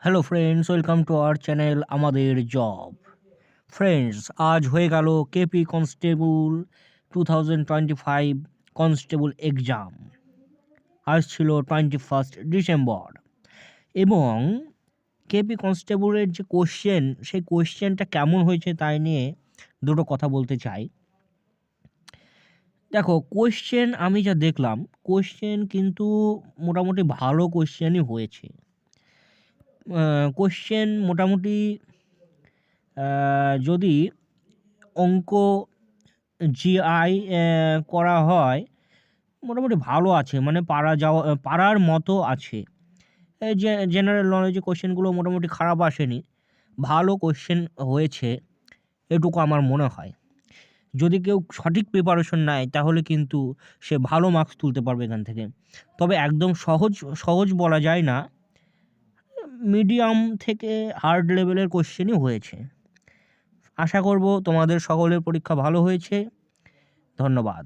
Hello friends, welcome to our channel আমাদের job. Friends, আজ হয়ে গেল কেপি কনস্টেবল 2025 কনস্টেবল এক্সাম। আজ ছিল 21 ডিসেম্বর এবং কেপি কনস্টেবলের যে কোশ্চেন, সেই কোশ্চেনটা কেমন হয়েছে তাই নিয়ে দুটো কথা বলতে চাই। দেখো, কোশ্চেন আমি যা দেখলাম, কোশ্চেন কিন্তু মোটামুটি ভালো কোশ্চেনই হয়েছে। কোশ্চেন মোটামুটি যদি অঙ্ক জিআই করা হয়, মোটামুটি ভালো আছে, মানে পারার মতো আছে। এই যে জেনারেল নলেজে কোশ্চেনগুলো মোটামুটি খারাপ আসেনি, ভালো কোশ্চেন হয়েছে, এটুকু আমার মনে হয়। যদি কেউ সঠিক প্রিপারেশন নেয় তাহলে কিন্তু সে ভালো মার্কস তুলতে পারবে এখান থেকে। তবে একদম সহজ সহজ বলা যায় না, মিডিয়াম থেকে হার্ড লেভেলের কোশ্চেনই হয়েছে। আশা করব তোমাদের সকলের পরীক্ষা ভালো হয়েছে। ধন্যবাদ।